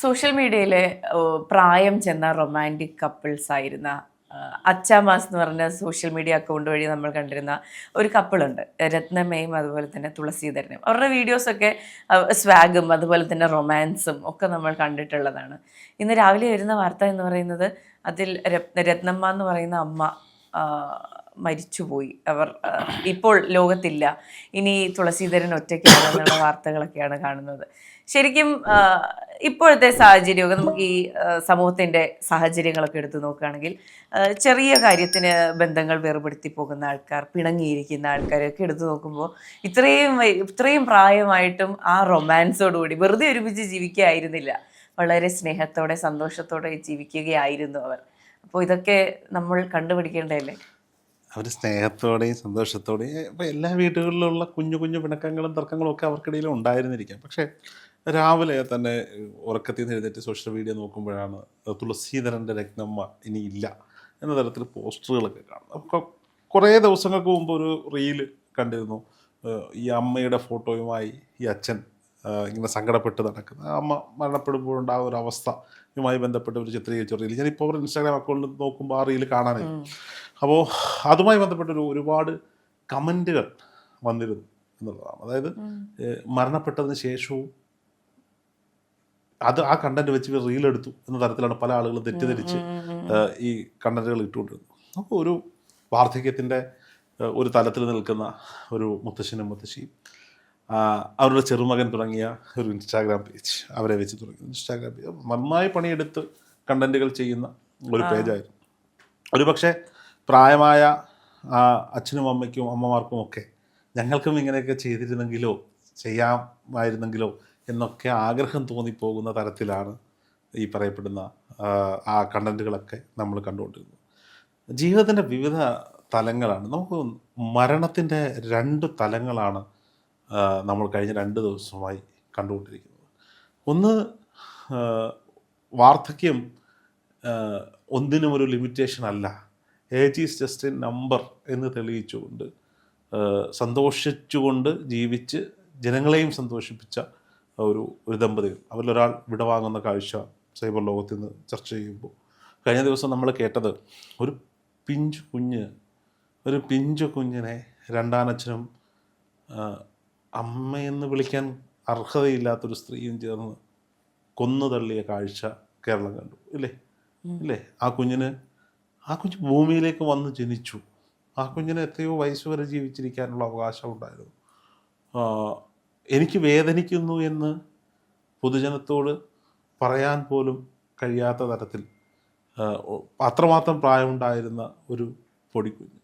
Social മീഡിയയിലെ പ്രായം ചെന്ന റൊമാൻറ്റിക് കപ്പിൾസ് ആയിരുന്ന അച്ചാമാസ് എന്ന് പറഞ്ഞ സോഷ്യൽ മീഡിയ അക്കൗണ്ട് വഴി നമ്മൾ കണ്ടിരുന്ന ഒരു കപ്പിളുണ്ട്, രത്നമ്മയും അതുപോലെ തന്നെ തുളസീധരനും. അവരുടെ വീഡിയോസൊക്കെ സ്വാഗും അതുപോലെ തന്നെ റൊമാൻസും ഒക്കെ നമ്മൾ കണ്ടിട്ടുള്ളതാണ്. ഇന്ന് രാവിലെ വരുന്ന വാർത്ത എന്ന് പറയുന്നത് അതിൽ രത്നമ്മ എന്ന് പറയുന്ന അമ്മ മരിച്ചുപോയി. അവർ ഇപ്പോൾ ലോകത്തില്ല. ഇനി തുളസീധരൻ ഒറ്റയ്ക്കാണെന്നുള്ള വാർത്തകളൊക്കെയാണ് കാണുന്നത്. ശരിക്കും ഇപ്പോഴത്തെ സാഹചര്യമൊക്കെ നമുക്ക് ഈ സമൂഹത്തിൻ്റെ സാഹചര്യങ്ങളൊക്കെ എടുത്തു നോക്കുകയാണെങ്കിൽ ചെറിയ കാര്യത്തിന് ബന്ധങ്ങൾ വേർപെടുത്തി പോകുന്ന ആൾക്കാർ, പിണങ്ങിയിരിക്കുന്ന ആൾക്കാരൊക്കെ എടുത്തു നോക്കുമ്പോൾ ഇത്രയും പ്രായമായിട്ടും ആ റൊമാൻസോടുകൂടി വെറുതെ ഒരുമിച്ച് ജീവിക്കുകയായിരുന്നില്ല, വളരെ സ്നേഹത്തോടെ സന്തോഷത്തോടെ ജീവിക്കുകയായിരുന്നു അവർ. അപ്പോൾ ഇതൊക്കെ നമ്മൾ കണ്ടുപിടിക്കേണ്ടതല്ലേ? അവർ സ്നേഹത്തോടെയും സന്തോഷത്തോടെയും ഇപ്പോൾ എല്ലാ വീടുകളിലുള്ള കുഞ്ഞു കുഞ്ഞു പിണക്കങ്ങളും തർക്കങ്ങളും ഒക്കെ അവർക്കിടയിലും ഉണ്ടായിരുന്നിരിക്കാം. പക്ഷേ രാവിലെ തന്നെ ഉറക്കത്തിൽ നിന്ന് എഴുന്നേറ്റ് സോഷ്യൽ മീഡിയ നോക്കുമ്പോഴാണ് തുളസീധരൻ്റെ രത്നമ്മ ഇനി ഇല്ല എന്ന തരത്തിൽ പോസ്റ്ററുകളൊക്കെ കാണുന്നത്. അപ്പോൾ കുറേ ദിവസങ്ങൾക്ക് മുമ്പ് ഒരു റീല് കണ്ടിരുന്നു. ഈ അമ്മയുടെ ഫോട്ടോയുമായി ഈ അച്ഛൻ ഇങ്ങനെ സങ്കടപ്പെട്ട് നടക്കുന്നത്, അമ്മ മരണപ്പെടുമ്പോഴുണ്ടാകുന്ന ഒരു അവസ്ഥയുമായി ബന്ധപ്പെട്ട് ഒരു ചിത്രീകരിച്ച റീൽ ഞാനിപ്പോൾ അവർ ഇൻസ്റ്റാഗ്രാം അക്കൗണ്ടിൽ നോക്കുമ്പോൾ ആ റീല് കാണാനായി. അപ്പോൾ അതുമായി ബന്ധപ്പെട്ടൊരു ഒരുപാട് കമൻറ്റുകൾ വന്നിരുന്നു എന്നുള്ളതാണ്. അതായത് മരണപ്പെട്ടതിന് ശേഷവും ആ കണ്ടന്റ് വെച്ച് റീലെടുത്തു എന്ന തരത്തിലാണ് പല ആളുകളും തെറ്റിദ്ധരിച്ച് ഈ കണ്ടന്റുകൾ ഇട്ടുകൊണ്ടിരുന്നത്. അപ്പോൾ ഒരു വാർദ്ധക്യത്തിൻ്റെ ഒരു തലത്തിൽ നിൽക്കുന്ന ഒരു മുത്തശ്ശനും മുത്തശ്ശിയും അവരുടെ ചെറുമകൻ തുടങ്ങിയ ഒരു ഇൻസ്റ്റാഗ്രാം പേജ് അവരെ വെച്ച് തുടങ്ങി. ഇൻസ്റ്റാഗ്രാം പേജ് നന്നായി പണിയെടുത്ത് കണ്ടന്റുകൾ ചെയ്യുന്ന ഒരു പേജായിരുന്നു. ഒരു പക്ഷേ പ്രായമായ അച്ഛനും അമ്മയ്ക്കും അമ്മമാർക്കും ഒക്കെ ഞങ്ങൾക്കും ഇങ്ങനെയൊക്കെ ചെയ്യാമായിരുന്നെങ്കിലോ എന്നൊക്കെ ആഗ്രഹം തോന്നിപ്പോകുന്ന തരത്തിലാണ് ഈ പറയപ്പെടുന്ന ആ കണ്ടന്റുകളൊക്കെ നമ്മൾ കണ്ടുകൊണ്ടിരുന്നത്. ജീവിതത്തിൻ്റെ വിവിധ തലങ്ങളാണ്. നമുക്ക് മരണത്തിൻ്റെ 2 തലങ്ങളാണ് നമ്മൾ കഴിഞ്ഞ 2 ദിവസമായി കണ്ടുകൊണ്ടിരിക്കുന്നത്. ഒന്ന്, വാർദ്ധക്യം ഒന്നിനും ഒരു ലിമിറ്റേഷൻ അല്ല, age is just A number എന്ന് തെളിയിച്ചുകൊണ്ട് സന്തോഷിച്ചുകൊണ്ട് ജീവിച്ച് ജനങ്ങളെയും സന്തോഷിപ്പിച്ച ഒരു ദമ്പതികൾ, അവരിലൊരാൾ വിടവാങ്ങുന്ന കാഴ്ച സൈബർ ലോകത്തിൽ നിന്ന് ചർച്ച ചെയ്യുമ്പോൾ കഴിഞ്ഞ ദിവസം നമ്മൾ കേട്ടത് ഒരു പിഞ്ചു കുഞ്ഞിനെ രണ്ടാനച്ഛനും അമ്മയെന്ന് വിളിക്കാൻ അർഹതയില്ലാത്തൊരു സ്ത്രീയും ചേർന്ന് കൊന്നു തള്ളിയ കാഴ്ച കേരളം കണ്ടു. ഇല്ലേ? ആ കുഞ്ഞ് ഭൂമിയിലേക്ക് വന്ന് ജനിച്ചു. ആ കുഞ്ഞിന് എത്രയോ വയസ്സ് വരെ ജീവിച്ചിരിക്കാനുള്ള അവകാശം ഉണ്ടായിരുന്നു. എനിക്ക് വേദനിക്കുന്നു എന്ന് പൊതുജനത്തോട് പറയാൻ പോലും കഴിയാത്ത തരത്തിൽ അത്രമാത്രം പ്രായമുണ്ടായിരുന്ന ഒരു പൊടിക്കുഞ്ഞ്.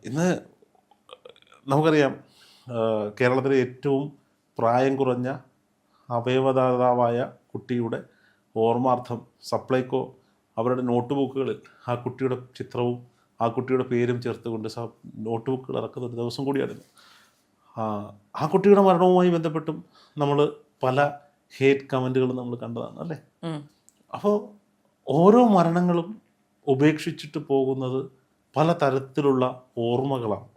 ഇന്ന് നമുക്കറിയാം, കേരളത്തിലെ ഏറ്റവും പ്രായം കുറഞ്ഞ അവയവദാതാവായ കുട്ടിയുടെ ഓർമ്മാർത്ഥം സപ്ലൈകോ അവരുടെ നോട്ട് ബുക്കുകളിൽ ആ കുട്ടിയുടെ ചിത്രവും ആ കുട്ടിയുടെ പേരും ചേർത്തുകൊണ്ട് നോട്ട് ബുക്കുകൾ ഇറക്കുന്ന ഒരു ദിവസം കൂടിയായിരുന്നു. ആ കുട്ടിയുടെ മരണവുമായി ബന്ധപ്പെട്ടും നമ്മൾ പല ഹേറ്റ് കമൻറ്റുകളും നമ്മൾ കണ്ടതാണ്, അല്ലേ? അപ്പോൾ ഓരോ മരണങ്ങളും ഉപേക്ഷിച്ചിട്ട് പോകുന്നത് പല തരത്തിലുള്ള ഓർമ്മകളാണ്.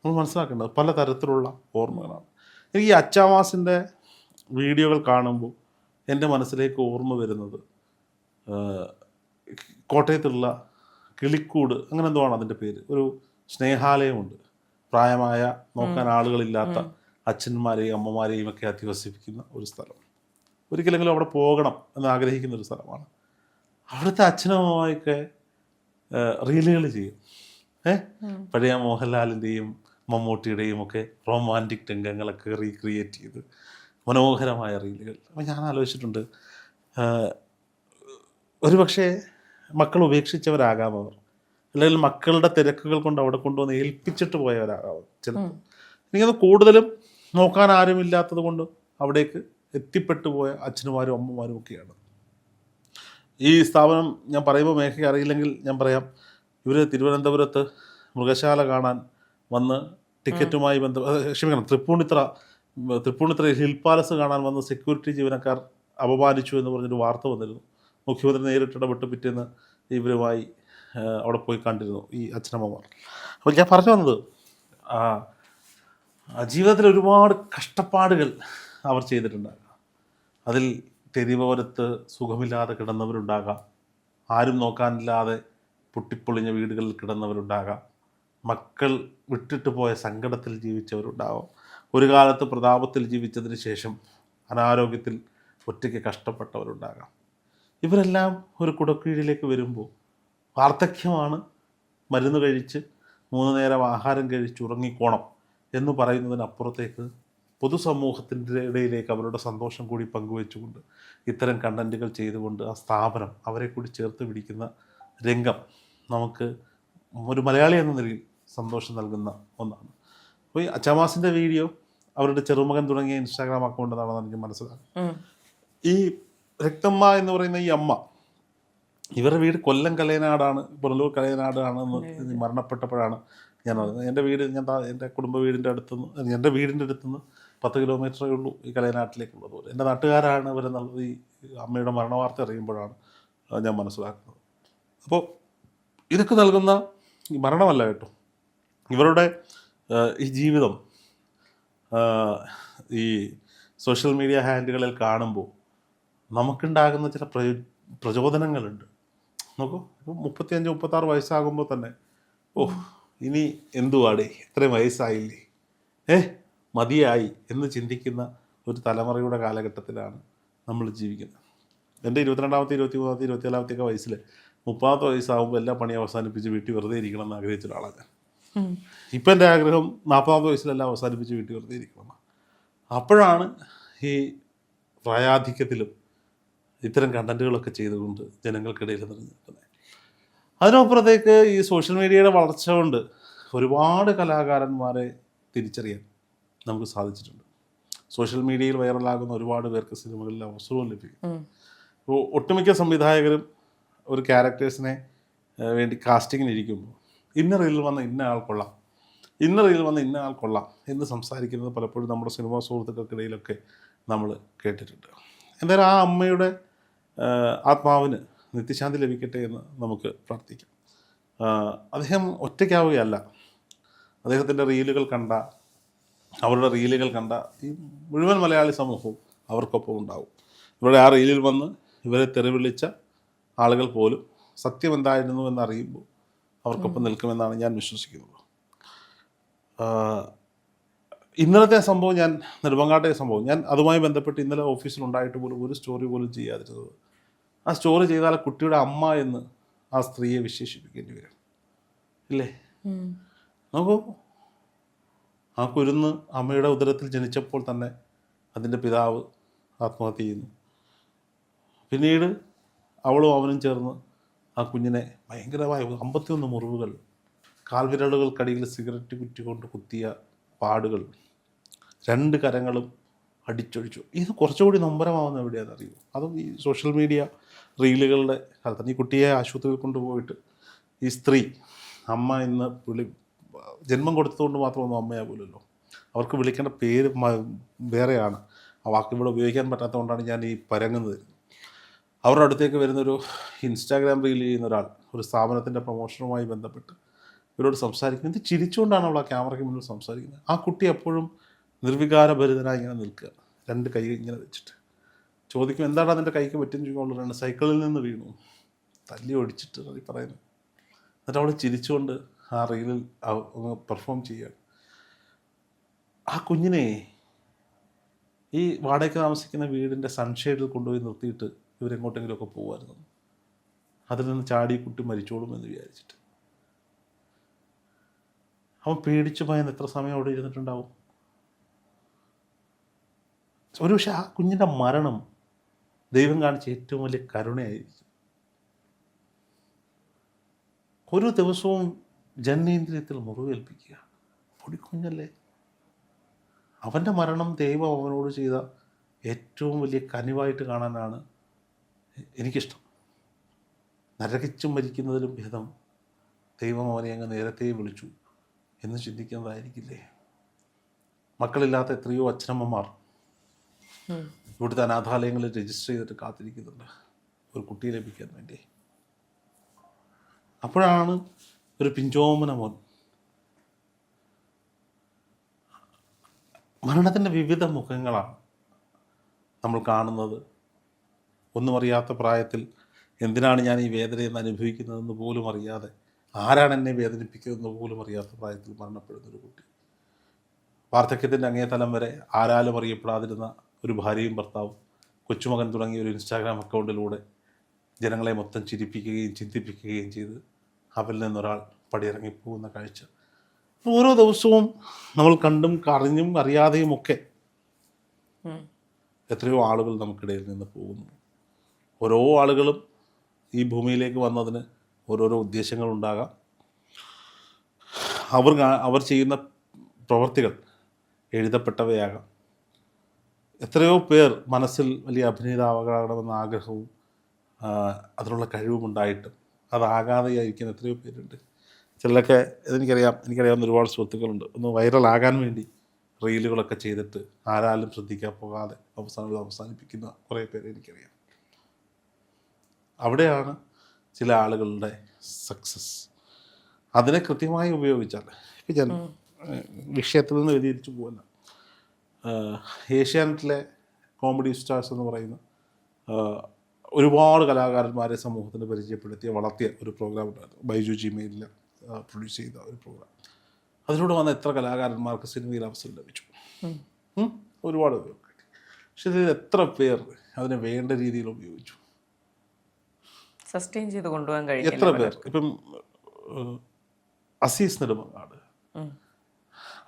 നമ്മൾ മനസ്സിലാക്കേണ്ടത് പല തരത്തിലുള്ള ഓർമ്മകളാണ്. എനിക്ക് ഈ അച്ചാമാസിൻ്റെ വീഡിയോകൾ കാണുമ്പോൾ എൻ്റെ മനസ്സിലേക്ക് ഓർമ്മ വരുന്നത് കോട്ടയത്തുള്ള കിളിക്കൂട്, അങ്ങനെ എന്തോ ആണ് അതിൻ്റെ പേര്, ഒരു സ്നേഹാലയമുണ്ട്. പ്രായമായ നോക്കാൻ ആളുകളില്ലാത്ത അച്ഛന്മാരെയും അമ്മമാരെയും ഒക്കെ അധിവസിപ്പിക്കുന്ന ഒരു സ്ഥലം. ഒരിക്കലെങ്കിലും അവിടെ പോകണം എന്ന് ആഗ്രഹിക്കുന്ന ഒരു സ്ഥലമാണ്. അവിടുത്തെ അച്ഛനമ്മയൊക്കെ റീലുകൾ ചെയ്യും. പഴയ മോഹൻലാലിൻ്റെയും മമ്മൂട്ടിയുടെയും ഒക്കെ റൊമാൻറ്റിക് രംഗങ്ങളൊക്കെ റീക്രിയേറ്റ് ചെയ്ത് മനോഹരമായ റീലുകൾ. അപ്പം ഞാൻ ആലോചിച്ചിട്ടുണ്ട്, ഒരുപക്ഷെ മക്കൾ ഉപേക്ഷിച്ചവരാകാം അവർ, അല്ലെങ്കിൽ മക്കളുടെ തിരക്കുകൾ കൊണ്ട് അവിടെ കൊണ്ടുവന്ന് ഏൽപ്പിച്ചിട്ട് പോയവരാകാം ചിലപ്പോൾ. എനിക്കത് കൂടുതലും നോക്കാൻ ആരുമില്ലാത്തത് കൊണ്ട് അവിടേക്ക് എത്തിപ്പെട്ടു പോയ അച്ഛനുമാരും അമ്മമാരും ഒക്കെയാണ്. ഈ സ്ഥാപനം ഞാൻ പറയുമ്പോൾ മേഘയ്ക്ക് അറിയില്ലെങ്കിൽ ഞാൻ പറയാം. ഇവർ തിരുവനന്തപുരത്ത് മൃഗശാല കാണാൻ വന്ന് ടിക്കറ്റുമായി തൃപ്പൂണിത്തുറ ഹിൽ പാലസ് കാണാൻ വന്ന് സെക്യൂരിറ്റി ജീവനക്കാർ അപമാനിച്ചു എന്ന് പറഞ്ഞൊരു വാർത്ത വന്നിരുന്നു. മുഖ്യമന്ത്രി നേരിട്ട് ഇടപെട്ട് പിറ്റേന്ന് ഇവരുമായി അവിടെ പോയി കണ്ടിരുന്നു ഈ അച്ഛനമ്മമാർ. അപ്പോൾ ഞാൻ പറഞ്ഞു വന്നത്, ജീവിതത്തിൽ ഒരുപാട് കഷ്ടപ്പാടുകൾ അവർ ചെയ്തിട്ടുണ്ടാകും. അതിൽ തെരുവോരത്ത് സുഖമില്ലാതെ കിടന്നവരുണ്ടാകാം, ആരും നോക്കാനില്ലാതെ പൊട്ടിപ്പൊളിഞ്ഞ വീടുകളിൽ കിടന്നവരുണ്ടാകാം, മക്കൾ വിട്ടിട്ട് പോയ സങ്കടത്തിൽ ജീവിച്ചവരുണ്ടാവാം, ഒരു കാലത്ത് പ്രതാപത്തിൽ ജീവിച്ചതിന് ശേഷം അനാരോഗ്യത്തിൽ ഒറ്റയ്ക്ക് കഷ്ടപ്പെട്ടവരുണ്ടാകാം. ഇവരെല്ലാം ഒരു കുടക്കീഴിലേക്ക് വരുമ്പോൾ വാർദ്ധക്യമാണ്, മരുന്ന് കഴിച്ച് 3 നേരം ആഹാരം കഴിച്ച് ഉറങ്ങിക്കോണം എന്ന് പറയുന്നതിനപ്പുറത്തേക്ക് പൊതുസമൂഹത്തിൻ്റെ ഇടയിലേക്ക് അവരുടെ സന്തോഷം കൂടി പങ്കുവെച്ചുകൊണ്ട് ഇത്തരം കണ്ടൻറ്റുകൾ ചെയ്തുകൊണ്ട് ആ സ്ഥാപനം അവരെ കൂടി ചേർത്ത് പിടിക്കുന്ന രംഗം നമുക്ക് ഒരു മലയാളി എന്ന നിലയിൽ സന്തോഷം നൽകുന്ന ഒന്നാണ്. അപ്പോൾ ഈ അച്ചാമാസിൻ്റെ വീഡിയോ അവരുടെ ചെറുമകൻ തുടങ്ങിയ ഇൻസ്റ്റാഗ്രാം അക്കൗണ്ട് എന്നാണെന്ന് എനിക്ക് മനസ്സിലാകും. ഈ രക്തമ്മ എന്ന് പറയുന്ന ഈ അമ്മ, ഇവരുടെ വീട് കൊല്ലം കലയനാടാണ്, പുനലൂർ കലയനാടാണെന്ന് മരണപ്പെട്ടപ്പോഴാണ് ഞാൻ അറിയുന്നത്. എൻ്റെ കുടുംബ വീടിൻ്റെ അടുത്തുനിന്ന്, എൻ്റെ വീടിൻ്റെ അടുത്തുനിന്ന് 10 കിലോമീറ്ററേ ഉള്ളൂ ഈ കലയനാട്ടിലേക്കുള്ളത് പോലെ. എൻ്റെ നാട്ടുകാരാണ് ഇവരെന്നുള്ളത് ഈ അമ്മയുടെ മരണവാർത്ത അറിയുമ്പോഴാണ് ഞാൻ മനസ്സിലാക്കുന്നത്. അപ്പോൾ ഇതൊക്കെ നൽകുന്ന ഈ മരണമല്ല കേട്ടോ, ഇവരുടെ ഈ ജീവിതം ഈ സോഷ്യൽ മീഡിയ ഹാൻഡിലുകളിൽ കാണുമ്പോൾ നമുക്കുണ്ടാകുന്ന ചില പ്രചോദനങ്ങളുണ്ട്. നോക്കൂ, 35-36 വയസ്സാകുമ്പോൾ തന്നെ ഇനി എന്തുവാടേ, ഇത്രയും വയസ്സായില്ലേ, മതിയായി എന്ന് ചിന്തിക്കുന്ന ഒരു തലമുറയുടെ കാലഘട്ടത്തിലാണ് നമ്മൾ ജീവിക്കുന്നത്. എൻ്റെ 22ാമത്തെ 23ാമത്തെ 24ാമത്തെ വയസ്സിൽ 30ാമത്തെ വയസ്സാകുമ്പോൾ എല്ലാ പണി അവസാനിപ്പിച്ച് വീട്ടിൽ വെറുതെ ഇരിക്കണം എന്ന് ആഗ്രഹിച്ച ഒരാളാണ് ഞാൻ. ഇപ്പം എൻ്റെ ആഗ്രഹം 40ാമത്തെ വയസ്സിലെല്ലാം അവസാനിപ്പിച്ച് വീട്ടിൽ വെറുതെ ഇരിക്കണം. അപ്പോഴാണ് ഈ പ്രായാധിക്യത്തിലും ഇത്തരം കണ്ടൻറ്റുകളൊക്കെ ചെയ്തുകൊണ്ട് ജനങ്ങൾക്കിടയിൽ നിലനിൽക്കുന്നത്. അതിനപ്പുറത്തേക്ക് ഈ സോഷ്യൽ മീഡിയയുടെ വളർച്ച കൊണ്ട് ഒരുപാട് കലാകാരന്മാരെ തിരിച്ചറിയാൻ നമുക്ക് സാധിച്ചിട്ടുണ്ട്. സോഷ്യൽ മീഡിയയിൽ വൈറലാകുന്ന ഒരുപാട് പേർക്ക് സിനിമകളിൽ അവസരവും ലഭിക്കും. ഒട്ടുമിക്ക സംവിധായകരും ഒരു ക്യാരക്ടേഴ്സിനെ വേണ്ടി കാസ്റ്റിങ്ങിനിരിക്കുമ്പോൾ ഇന്ന റീലിൽ വന്ന ഇന്ന ആൾ കൊള്ളാം, ഇന്ന റീലിൽ വന്ന ഇന്ന ആൾ കൊള്ളാം എന്ന് സംസാരിക്കുന്നത് പലപ്പോഴും നമ്മുടെ സിനിമാ സുഹൃത്തുക്കൾക്കിടയിലൊക്കെ നമ്മൾ കേട്ടിട്ടുണ്ട്. എന്തായാലും ആ അമ്മയുടെ ആത്മാവിന് നിത്യശാന്തി ലഭിക്കട്ടെ എന്ന് നമുക്ക് പ്രാർത്ഥിക്കാം. അദ്ദേഹം ഒറ്റയ്ക്കാവുകയല്ല. അദ്ദേഹത്തിൻ്റെ അവരുടെ റീലുകൾ കണ്ട ഈ മുഴുവൻ മലയാളി സമൂഹവും അവർക്കൊപ്പം ഉണ്ടാവും. ഇവരുടെ ആ റീലിൽ വന്ന് ഇവരെ തെറിവിളിച്ച ആളുകൾ പോലും സത്യം എന്തായിരുന്നു എന്നറിയുമ്പോൾ അവർക്കൊപ്പം നിൽക്കുമെന്നാണ് ഞാൻ വിശ്വസിക്കുന്നത്. ഇന്നലത്തെ സംഭവം, നെടുമങ്ങാട്ടെ സംഭവം, ഞാൻ അതുമായി ബന്ധപ്പെട്ട് ഇന്നലെ ഓഫീസിലുണ്ടായിട്ട് പോലും ഒരു സ്റ്റോറി പോലും ചെയ്യാതിരുന്നത്. ആ സ്റ്റോറി ചെയ്താൽ കുട്ടിയുടെ അമ്മ എന്ന് ആ സ്ത്രീയെ വിശേഷിപ്പിക്കേണ്ടി വരും, ഇല്ലേ? നോക്കൂ, ആ കുരുന്ന് അമ്മയുടെ ഉദരത്തിൽ ജനിച്ചപ്പോൾ തന്നെ അതിൻ്റെ പിതാവ് ആത്മഹത്യ ചെയ്യുന്നു. പിന്നീട് അവളും അവനും ചേർന്ന് ആ കുഞ്ഞിനെ ഭയങ്കരമായ 51 മുറിവുകൾ, കാൽവിരലുകൾക്കടിയിൽ സിഗരറ്റ് കുറ്റി കൊണ്ട് കുത്തിയ പാടുകൾ, 2 കരങ്ങളും അടിച്ചൊഴിച്ചു. ഇത് കുറച്ചുകൂടി നൊമ്പരമാവുന്ന എവിടെയാണെന്ന് അറിയൂ? അതും ഈ സോഷ്യൽ മീഡിയ റീലുകളുടെ കാലത്താണ്. ഈ കുട്ടിയെ ആശുപത്രിയിൽ കൊണ്ടുപോയിട്ട് ഈ സ്ത്രീ അമ്മ എന്ന് ജന്മം കൊടുത്തതുകൊണ്ട് മാത്രമൊന്നും അമ്മയാകൂലല്ലോ. അവർക്ക് വിളിക്കേണ്ട പേര് വേറെയാണ്. ആ വാക്ക് ഇവിടെ ഉപയോഗിക്കാൻ പറ്റാത്തതുകൊണ്ടാണ് ഞാൻ ഈ പരങ്ങുന്നത്. അവരുടെ അടുത്തേക്ക് വരുന്നൊരു ഇൻസ്റ്റാഗ്രാം റീൽ ചെയ്യുന്ന ഒരാൾ ഒരു സ്ഥാപനത്തിൻ്റെ പ്രൊമോഷനുമായി ബന്ധപ്പെട്ട് ഇവരോട് സംസാരിക്കുന്നത്, ഇത് ചിരിച്ചുകൊണ്ടാണ് അവൾ ആ ക്യാമറയ്ക്ക് മുന്നിൽ സംസാരിക്കുന്നത്. ആ കുട്ടി എപ്പോഴും നിർവികാരഭരിതനായി ഇങ്ങനെ നിൽക്കുക, 2 കൈ ഇങ്ങനെ വെച്ചിട്ട്. ചോദിക്കും, എന്താണ് അതിൻ്റെ കൈക്ക് പറ്റും ചോദിക്കുള്ളൂ. സൈക്കിളിൽ നിന്ന് വീണു, തല്ലി ഒടിച്ചിട്ട് അത് പറയുന്നത്. എന്നിട്ട് അവൾ ചിരിച്ചുകൊണ്ട് ആ റീലിൽ പെർഫോം ചെയ്യുക. ആ കുഞ്ഞിനെ ഈ വാടകയ്ക്ക് താമസിക്കുന്ന വീടിൻ്റെ സൺഷെയ്ഡിൽ കൊണ്ടുപോയി നിർത്തിയിട്ട് ഇവരെങ്ങോട്ടെങ്കിലുമൊക്കെ പോകുമായിരുന്നു. അതിൽ നിന്ന് ചാടി കുട്ടി മരിച്ചോളും എന്ന് വിചാരിച്ചിട്ട്. അവൻ പേടിച്ചു പോയെന്ന് എത്ര സമയം അവിടെ ഇരുന്നിട്ടുണ്ടാവും? ഒരുപക്ഷെ ആ കുഞ്ഞിൻ്റെ മരണം ദൈവം കാണിച്ച ഏറ്റവും വലിയ കരുണയായിരിക്കും. ഒരു ദിവസവും ജനനേന്ദ്രിയത്തിൽ മുറിവേൽപ്പിക്കുക, പൊടിക്കുഞ്ഞല്ലേ. അവൻ്റെ മരണം ദൈവം അവനോട് ചെയ്ത ഏറ്റവും വലിയ കനിവായിട്ട് കാണാനാണ് എനിക്കിഷ്ടം. നരകിച്ചും മരിക്കുന്നതിലും ഭേദം ദൈവം അവനെ അങ്ങ് നേരത്തെ വിളിച്ചു എന്ന് ചിന്തിക്കുന്നതായിരിക്കില്ലേ? മക്കളില്ലാത്ത എത്രയോ അച്ഛനമ്മമാർ ഇവിടുത്തെ അനാഥാലയങ്ങളിൽ രജിസ്റ്റർ ചെയ്തിട്ട് കാത്തിരിക്കുന്നുണ്ട് ഒരു കുട്ടിയെ ലഭിക്കാൻ വേണ്ടി. അപ്പോഴാണ് ഒരു പിഞ്ചോമന മോൻ. മരണത്തിൻ്റെ വിവിധ മുഖങ്ങളാണ് നമ്മൾ കാണുന്നത്, ഒന്നും അറിയാത്ത പ്രായത്തിൽ എന്തിനാണ് ഞാൻ ഈ വേദനയെന്ന് അനുഭവിക്കുന്നതെന്ന് പോലും അറിയാതെ, ആരാണ് എന്നെ വേദനിപ്പിക്കുന്നതെന്ന് പോലും അറിയാത്ത പ്രായത്തിൽ മരണപ്പെടുന്നൊരു കുട്ടി. വാർദ്ധക്യത്തിൻ്റെ അങ്ങേ തലം വരെ ആരാലും അറിയപ്പെടാതിരുന്ന ഒരു ഭാര്യയും ഭർത്താവും കൊച്ചുമകൻ തുടങ്ങിയ ഒരു ഇൻസ്റ്റാഗ്രാം അക്കൗണ്ടിലൂടെ ജനങ്ങളെ മൊത്തം ചിരിപ്പിക്കുകയും ചിന്തിപ്പിക്കുകയും ചെയ്ത് അവരിൽ നിന്നൊരാൾ പടിയിറങ്ങിപ്പോകുന്ന കാഴ്ച ഓരോ ദിവസവും നമ്മൾ കണ്ടും അറിഞ്ഞും അറിയാതെയും ഒക്കെ എത്രയോ ആളുകൾ നമുക്കിടയിൽ നിന്ന് പോകുന്നു. ഓരോ ആളുകളും ഈ ഭൂമിയിലേക്ക് വന്നതിന് ഓരോരോ ഉദ്ദേശങ്ങളുണ്ടാകാം. അവർ ചെയ്യുന്ന പ്രവൃത്തികൾ എഴുതപ്പെട്ടവയാകാം. എത്രയോ പേർ മനസ്സിൽ വലിയ അഭിനേതാവാകണമെന്ന ആഗ്രഹവും അതിനുള്ള കഴിവുമുണ്ടായിട്ടും അതാകാതെയായിരിക്കുന്ന എത്രയോ പേരുണ്ട്. ചിലരൊക്കെ എനിക്കറിയാവുന്ന ഒരുപാട് സുഹൃത്തുക്കളുണ്ട്. ഒന്ന് വൈറലാകാൻ വേണ്ടി റീലുകളൊക്കെ ചെയ്തിട്ട് ആരാലും ശ്രദ്ധിക്കാൻ പോകാതെ അവസാനിപ്പിക്കുന്ന കുറേ പേരെ എനിക്കറിയാം. അവിടെയാണ് ചില ആളുകളുടെ സക്സസ്. അതിനെ കൃത്യമായി ഉപയോഗിച്ചാൽ, ഇപ്പം ഞാൻ വിഷയത്തിൽ നിന്ന് വ്യതിരിച്ചു പോകുന്ന ഏഷ്യാനെറ്റിലെ കോമഡി സ്റ്റാർസ് എന്ന് പറയുന്ന ഒരുപാട് കലാകാരന്മാരെ സമൂഹത്തിന് പരിചയപ്പെടുത്തിയ വളർത്തിയ ഒരു പ്രോഗ്രാം ഉണ്ടായിരുന്നു. ബൈജു ജിമെയിലിൽ പ്രൊഡ്യൂസ് ചെയ്ത ഒരു പ്രോഗ്രാം. അതിലൂടെ വന്ന എത്ര കലാകാരന്മാർക്ക് സിനിമയിൽ അവസരം ലഭിച്ചു, ഒരുപാട് പേർക്ക്. പക്ഷെ ഇതിൽ എത്ര പേർ അതിനെ വേണ്ട രീതിയിൽ ഉപയോഗിച്ചു, സസ്റ്റെയിൻ ചെയ്ത് കൊണ്ടുപോകാൻ കഴിയും? എത്ര പേർ? ഇപ്പം അസീസ് നെടുമങ്ങാട്,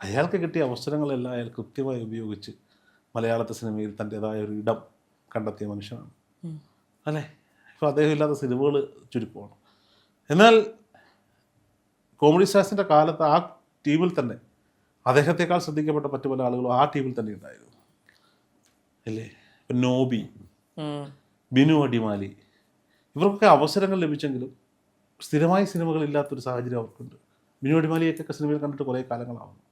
അയാൾക്ക് കിട്ടിയ അവസരങ്ങളെല്ലാം അയാൾ കൃത്യമായി ഉപയോഗിച്ച് മലയാളത്തെ സിനിമയിൽ തൻ്റെതായ ഒരു ഇടം കണ്ടെത്തിയ മനുഷ്യനാണ് അല്ലേ. ഇപ്പോൾ അദ്ദേഹം ഇല്ലാത്ത സിനിമകൾ ചുരുക്കമാണ്. എന്നാൽ കോമഡി സ്റ്റാർസിൻ്റെ കാലത്ത് ആ ടീമിൽ തന്നെ അദ്ദേഹത്തെക്കാൾ ശ്രദ്ധിക്കപ്പെട്ട മറ്റു പല ആളുകളും ആ ടീമിൽ തന്നെ ഉണ്ടായിരുന്നു അല്ലേ. ഇപ്പം നോബി, ബിനു അടിമാലി, ഇവർക്കൊക്കെ അവസരങ്ങൾ ലഭിച്ചെങ്കിലും സ്ഥിരമായി സിനിമകളില്ലാത്തൊരു സാഹചര്യം അവർക്കുണ്ട്. ബിനു അടിമാലിയൊക്കെ സിനിമയിൽ കണ്ടിട്ട് കുറേ കാലങ്ങളാവുന്നു.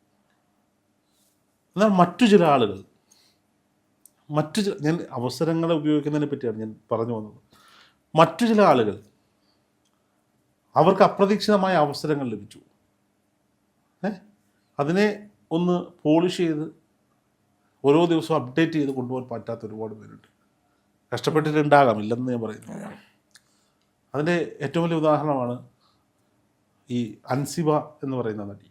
എന്നാൽ മറ്റു ചില ആളുകൾ ഞാൻ അവസരങ്ങളെ ഉപയോഗിക്കുന്നതിനെ പറ്റിയാണ് ഞാൻ പറഞ്ഞു വന്നത്. മറ്റു ചില ആളുകൾ അവർക്ക് അപ്രതീക്ഷിതമായ അവസരങ്ങൾ ലഭിച്ചു. അതിനെ ഒന്ന് പോളിഷ് ചെയ്ത് ഓരോ ദിവസവും അപ്ഡേറ്റ് ചെയ്ത് കൊണ്ടുപോകാൻ പറ്റാത്ത ഒരുപാട് പേരുണ്ട്. കഷ്ടപ്പെട്ടിട്ടുണ്ടാകാം, ഇല്ലെന്ന് ഞാൻ പറയുന്നില്ല. അതിൻ്റെ ഏറ്റവും വലിയ ഉദാഹരണമാണ് ഈ അൻസിബ എന്ന് പറയുന്ന നടി.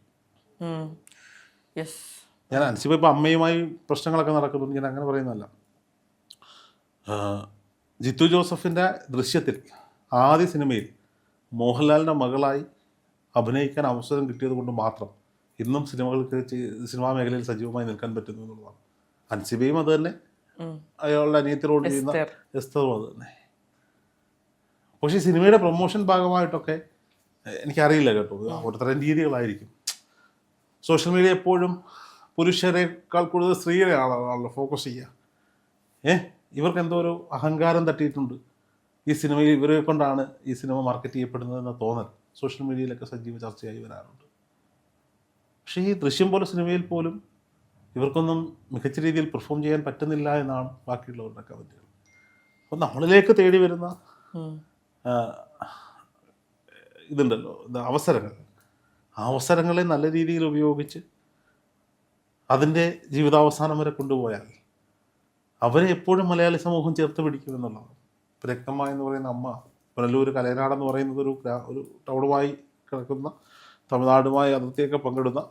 ഞാൻ അൻസിബ ഇപ്പോൾ അമ്മയുമായി പ്രശ്നങ്ങളൊക്കെ നടക്കുന്നു, ഞാൻ അങ്ങനെ പറയുന്നതല്ല. ജിത്തു ജോസഫിൻ്റെ ദൃശ്യത്തിൽ ആദ്യ സിനിമയിൽ മോഹൻലാലിൻ്റെ മകളായി അഭിനയിക്കാൻ അവസരം കിട്ടിയത് കൊണ്ട് മാത്രം ഇന്നും സിനിമാ മേഖലയിൽ സജീവമായി നിൽക്കാൻ പറ്റുന്നു എന്നുള്ളതാണ്. അൻസിബയും അത് തന്നെ, അയാളുടെ അനിയത്തി റോൾ ചെയ്യുന്ന എസ്തറും അത് തന്നെ. പക്ഷേ സിനിമയുടെ പ്രൊമോഷൻ ഭാഗമായിട്ടൊക്കെ എനിക്കറിയില്ല കേട്ടോ, ഓരോരുത്തരും രീതികളായിരിക്കും. സോഷ്യൽ മീഡിയ എപ്പോഴും പുരുഷരെക്കാൾ കൂടുതൽ സ്ത്രീകളെയാണല്ലോ ഫോക്കസ് ചെയ്യുക. ഇവർക്ക് എന്തോ ഒരു അഹങ്കാരം തട്ടിയിട്ടുണ്ട്. ഈ സിനിമയിൽ ഇവരെ കൊണ്ടാണ് ഈ സിനിമ മാർക്കറ്റ് ചെയ്യപ്പെടുന്നതെന്ന തോന്നൽ സോഷ്യൽ മീഡിയയിലൊക്കെ സജീവ ചർച്ചയായി വരാറുണ്ട്. പക്ഷേ ഈ ദൃശ്യം പോലെ സിനിമയിൽ പോലും ഇവർക്കൊന്നും മികച്ച രീതിയിൽ പെർഫോം ചെയ്യാൻ പറ്റുന്നില്ല എന്നാണ് ബാക്കിയുള്ളവരുടെ കമൻറ്റുകൾ. അപ്പോൾ നമ്മളിലേക്ക് തേടി വരുന്ന ഇതുണ്ടല്ലോ, അവസരങ്ങളെ നല്ല രീതിയിൽ ഉപയോഗിച്ച് അതിൻ്റെ ജീവിതാവസാനം വരെ കൊണ്ടുപോയാൽ അവരെ എപ്പോഴും മലയാളി സമൂഹം ചേർത്ത് പിടിക്കുമെന്നുള്ളതാണ്. ഇപ്പോൾ രക്തമ്മ എന്ന് പറയുന്ന അമ്മ, പുനലൂർ കലയനാടെന്ന് പറയുന്നത് ഒരു ടൗണുമായി കിടക്കുന്ന, തമിഴ്നാടുമായി അതിർത്തിയൊക്കെ പങ്കിടുന്ന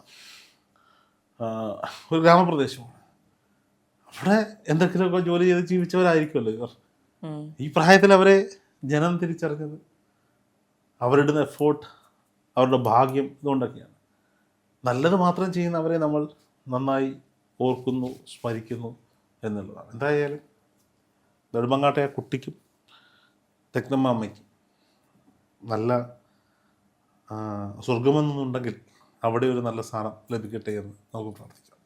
ഒരു ഗ്രാമപ്രദേശമാണ്. അവിടെ എന്തെങ്കിലുമൊക്കെ ജോലി ചെയ്ത് ജീവിച്ചവരായിരിക്കുമല്ലോ ഇവർ. ഈ പ്രായത്തിൽ അവരെ ജനം തിരിച്ചറിഞ്ഞത് അവരുടെ എഫേർട്ട്, അവരുടെ ഭാഗ്യം ഇതുകൊണ്ടൊക്കെയാണ്. നല്ലത് മാത്രം ചെയ്യുന്നവരെ നമ്മൾ നന്നായി ഓർക്കുന്നു, സ്മരിക്കുന്നു എന്നുള്ളതാണ്. എന്തായാലും നെടുമങ്ങാട്ടെ ആ കുട്ടിക്കും രക്തമ്മ അമ്മയ്ക്കും നല്ല സ്വർഗമെന്നുണ്ടെങ്കിൽ അവിടെ ഒരു നല്ല സ്ഥാനം ലഭിക്കട്ടെ എന്ന് നമുക്ക് പ്രാർത്ഥിക്കാം.